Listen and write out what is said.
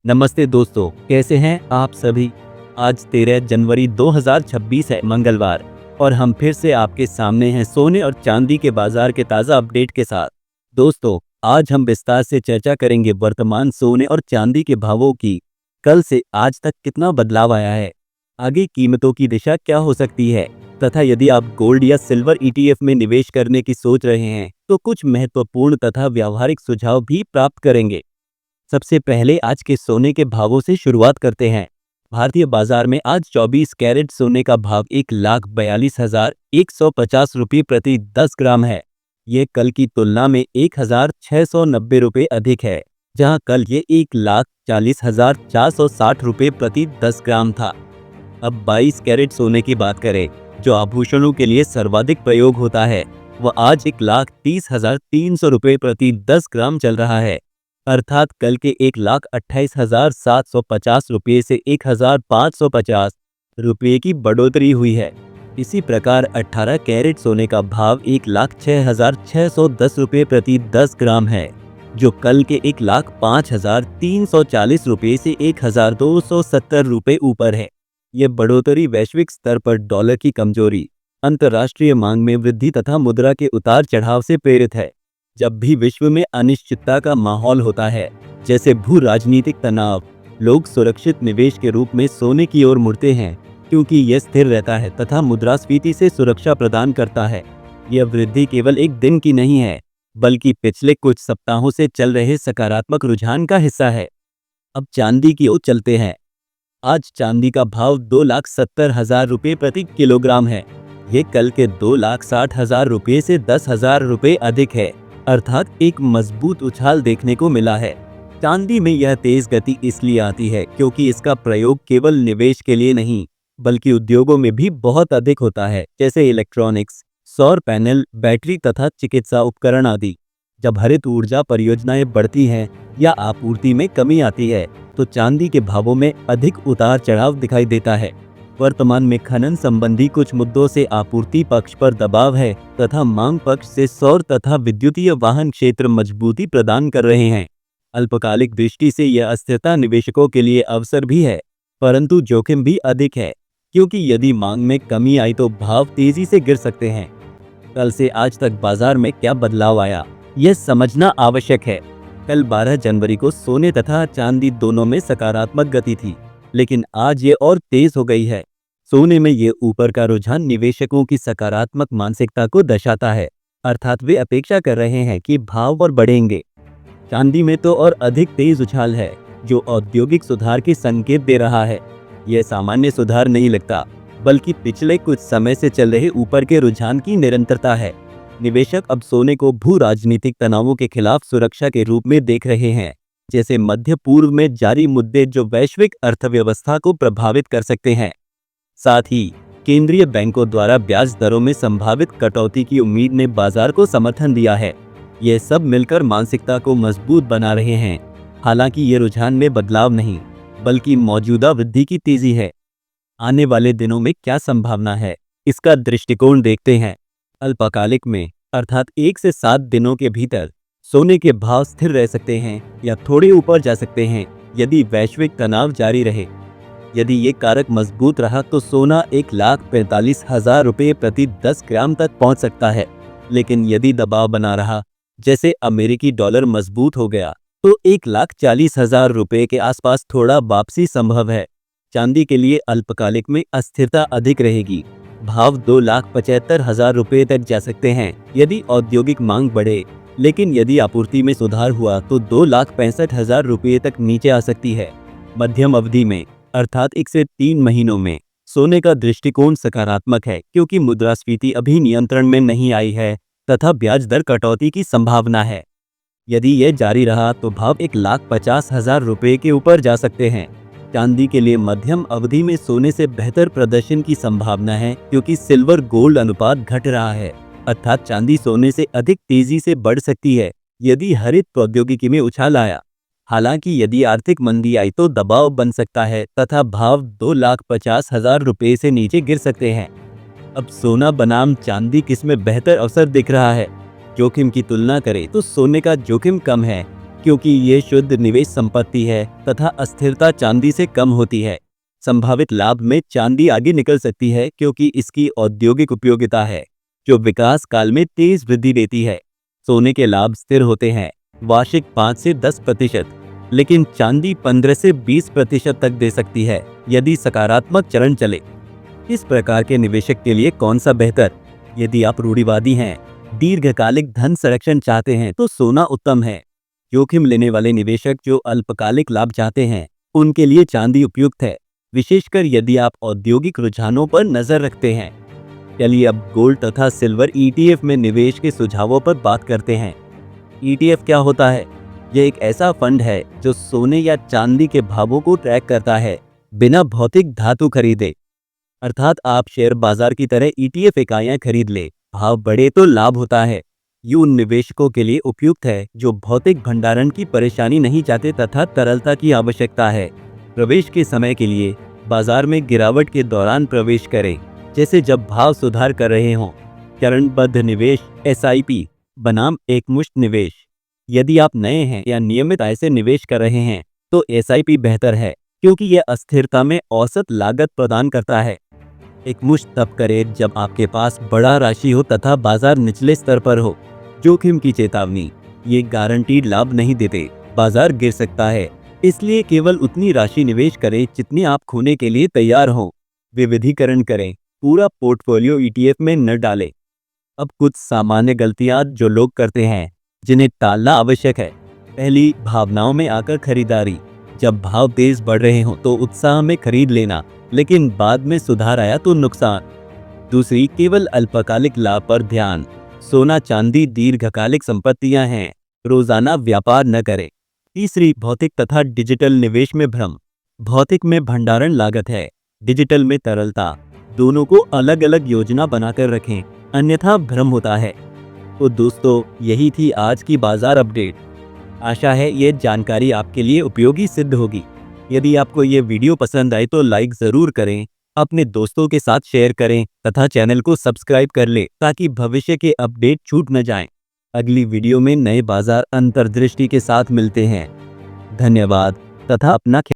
नमस्ते दोस्तों, कैसे हैं आप सभी। आज 13 जनवरी 2026 है, मंगलवार, और हम फिर से आपके सामने हैं सोने और चांदी के बाजार के ताज़ा अपडेट के साथ। दोस्तों, आज हम विस्तार से चर्चा करेंगे वर्तमान सोने और चांदी के भावों की। कल से आज तक कितना बदलाव आया है, आगे कीमतों की दिशा क्या हो सकती है, तथा यदि आप गोल्ड या सिल्वर ईटीएफ में निवेश करने की सोच रहे हैं तो कुछ महत्वपूर्ण तथा व्यावहारिक सुझाव भी प्राप्त करेंगे। सबसे पहले आज के सोने के भावों से शुरुआत करते हैं। भारतीय बाजार में आज 24 कैरेट सोने का भाव 1,42,150 रुपये प्रति 10 ग्राम है। ये कल की तुलना में 1,690 रुपये अधिक है, जहां कल ये 1,40,460 रुपये प्रति 10 ग्राम था। अब 22 कैरेट सोने की बात करें, जो आभूषणों के लिए सर्वाधिक प्रयोग होता है, वह आज 1,30,300 रुपये प्रति 10 ग्राम चल रहा है, अर्थात कल के 1,28,750 रुपये से 1,550 रुपये की बढ़ोतरी हुई है। इसी प्रकार 18 कैरेट सोने का भाव 1,06,610 रुपये प्रति 10 ग्राम है, जो कल के 1,05,340 रुपये से 1,270 रुपये ऊपर है। यह बढ़ोतरी वैश्विक स्तर पर डॉलर की कमजोरी, अंतर्राष्ट्रीय मांग में वृद्धि तथा मुद्रा के उतार चढ़ाव से प्रेरित है। जब भी विश्व में अनिश्चितता का माहौल होता है, जैसे भू राजनीतिक तनाव, लोग सुरक्षित निवेश के रूप में सोने की ओर मुड़ते हैं, क्योंकि यह स्थिर रहता है तथा मुद्रास्फीति से सुरक्षा प्रदान करता है। यह वृद्धि केवल एक दिन की नहीं है, बल्कि पिछले कुछ सप्ताहों से चल रहे सकारात्मक रुझान का हिस्सा है। अब चांदी की ओर चलते हैं। आज चांदी का भाव 2,70,000 रुपये प्रति किलोग्राम है। ये कल के 2,60,000 रुपये से 10,000 रुपये अधिक है, अर्थात एक मजबूत उछाल देखने को मिला है। चांदी में यह तेज गति इसलिए आती है क्योंकि इसका प्रयोग केवल निवेश के लिए नहीं, बल्कि उद्योगों में भी बहुत अधिक होता है, जैसे इलेक्ट्रॉनिक्स, सौर पैनल, बैटरी तथा चिकित्सा उपकरण आदि। जब हरित ऊर्जा परियोजनाएं बढ़ती हैं या आपूर्ति में कमी आती है, तो चांदी के भावों में अधिक उतार चढ़ाव दिखाई देता है। वर्तमान में खनन संबंधी कुछ मुद्दों से आपूर्ति पक्ष पर दबाव है तथा मांग पक्ष से सौर तथा विद्युतीय वाहन क्षेत्र मजबूती प्रदान कर रहे हैं। अल्पकालिक दृष्टि से यह अस्थिरता निवेशकों के लिए अवसर भी है, परंतु जोखिम भी अधिक है, क्योंकि यदि मांग में कमी आई तो भाव तेजी से गिर सकते हैं। कल से आज तक बाजार में क्या बदलाव आया, यह समझना आवश्यक है। कल 12 जनवरी को सोने तथा चांदी दोनों में सकारात्मक गति थी, लेकिन आज ये और तेज हो गई है। सोने में ये ऊपर का रुझान निवेशकों की सकारात्मक मानसिकता को दर्शाता है, अर्थात वे अपेक्षा कर रहे हैं कि भाव और बढ़ेंगे। चांदी में तो और अधिक तेज उछाल है, जो औद्योगिक सुधार के संकेत दे रहा है। यह सामान्य सुधार नहीं लगता, बल्कि पिछले कुछ समय से चल रहे ऊपर के रुझान की निरंतरता है। निवेशक अब सोने को भू राजनीतिक तनावों के खिलाफ सुरक्षा के रूप में देख रहे हैं, जैसे मध्य पूर्व में जारी मुद्दे जो वैश्विक अर्थव्यवस्था को प्रभावित कर सकते हैं। साथ ही केंद्रीय बैंकों द्वारा ब्याज दरों में संभावित कटौती की उम्मीद ने बाजार को समर्थन दिया है। यह सब मिलकर मानसिकता को मजबूत बना रहे हैं। हालांकि ये रुझान में बदलाव नहीं, बल्कि मौजूदा वृद्धि की तेजी है। आने वाले दिनों में क्या संभावना है, इसका दृष्टिकोण देखते हैं। अल्पकालिक में, अर्थात 1 से 7 दिनों के भीतर सोने के भाव स्थिर रह सकते हैं या थोड़े ऊपर जा सकते हैं, यदि वैश्विक तनाव जारी रहे। यदि ये कारक मजबूत रहा तो सोना 1,45,000 रुपये प्रति 10 ग्राम तक पहुंच सकता है, लेकिन यदि दबाव बना रहा, जैसे अमेरिकी डॉलर मजबूत हो गया, तो 1,40,000 रुपये के आसपास थोड़ा वापसी संभव है। चांदी के लिए अल्पकालिक में अस्थिरता अधिक रहेगी। भाव 2,75,000 रुपये तक जा सकते हैं यदि औद्योगिक मांग बढ़े, लेकिन यदि आपूर्ति में सुधार हुआ तो 2,65,000 रुपये तक नीचे आ सकती है। मध्यम अवधि में, अर्थात 1 से 3 महीनों में, सोने का दृष्टिकोण सकारात्मक है, क्योंकि मुद्रास्फीति अभी नियंत्रण में नहीं आई है तथा ब्याज दर कटौती की संभावना है। यदि यह जारी रहा तो भाव 1,50,000 रुपये के ऊपर जा सकते हैं। चांदी के लिए मध्यम अवधि में सोने से बेहतर प्रदर्शन की संभावना है, क्योंकि सिल्वर गोल्ड अनुपात घट रहा है, अर्थात चांदी सोने से अधिक तेजी से बढ़ सकती है यदि हरित प्रौद्योगिकी में उछाल आया। हालांकि यदि आर्थिक मंदी आई तो दबाव बन सकता है तथा भाव 2,50,000 रुपये से नीचे गिर सकते हैं। अब सोना बनाम चांदी किस में बेहतर अवसर दिख रहा है? जोखिम की तुलना करें तो सोने का जोखिम कम है, क्योंकि ये शुद्ध निवेश संपत्ति है तथा अस्थिरता चांदी से कम होती है। संभावित लाभ में चांदी आगे निकल सकती है क्योंकि इसकी औद्योगिक उपयोगिता है जो विकास काल में तेज वृद्धि देती है। सोने के लाभ स्थिर होते हैं, वार्षिक 5 से 10%, लेकिन चांदी 15 से 20% तक दे सकती है यदि सकारात्मक चरण चले। इस प्रकार के निवेशक के लिए कौन सा बेहतर? यदि आप रूढ़िवादी हैं, दीर्घकालिक धन संरक्षण चाहते हैं तो सोना उत्तम है। जोखिम लेने वाले निवेशक जो अल्पकालिक लाभ चाहते हैं उनके लिए चांदी उपयुक्त है, विशेषकर यदि आप औद्योगिक रुझानों पर नजर रखते हैं। चलिए अब गोल्ड तथा सिल्वर ETF में निवेश के सुझावों पर बात करते हैं। ETF क्या होता है? यह एक ऐसा फंड है जो सोने या चांदी के भावों को ट्रैक करता है बिना भौतिक धातु खरीदे। अर्थात आप शेयर बाजार की तरह ETF इकाइयां खरीद ले, भाव बढ़े तो लाभ होता है। ये उन निवेशकों के लिए उपयुक्त है जो भौतिक भंडारण की परेशानी नहीं चाहते तथा तरलता की आवश्यकता है। प्रवेश के समय के लिए बाजार में गिरावट के दौरान प्रवेश करें, जैसे जब भाव सुधार कर रहे हों। चरणबद्ध निवेश SIP बनाम एकमुश्त निवेश। यदि आप नए हैं या नियमित आय से निवेश कर रहे हैं तो SIP बेहतर है क्योंकि यह अस्थिरता में औसत लागत प्रदान करता है। एकमुश्त तब करें जब आपके पास बड़ा राशि हो तथा बाजार निचले स्तर पर हो। जोखिम की चेतावनी, ये गारंटीड लाभ नहीं देते, बाजार गिर सकता है, इसलिए केवल उतनी राशि निवेश करें जितनी आप खोने के लिए तैयार हो। विविधीकरण करें, पूरा पोर्टफोलियो ETF में न डालें। अब कुछ सामान्य गलतियां जो लोग करते हैं जिन्हें टालना आवश्यक है। पहली, भावनाओं में आकर खरीदारी। जब भाव तेज बढ़ रहे हों तो उत्साह में खरीद लेना, लेकिन बाद में सुधार आया तो नुकसान। दूसरी, केवल अल्पकालिक लाभ पर ध्यान। सोना चांदी दीर्घकालिक संपत्तियां हैं, रोजाना व्यापार न करें। तीसरी, भौतिक तथा डिजिटल निवेश में भ्रम। भौतिक में भंडारण लागत है, डिजिटल में तरलता। दोनों को अलग अलग योजना बनाकर रखें, अन्यथा भ्रम होता है। तो दोस्तों, यही थी आज की बाजार अपडेट। आशा है ये जानकारी आपके लिए उपयोगी सिद्ध होगी। यदि आपको ये वीडियो पसंद आए तो लाइक ज़रूर करें, अपने दोस्तों के साथ शेयर करें तथा चैनल को सब्सक्राइब कर लें ताकि भविष्य के अपडेट छूट न जाएं। अगली वीडियो में नए बाजार अंतर्दृष्टि के साथ मिलते हैं। धन्यवाद तथा अपना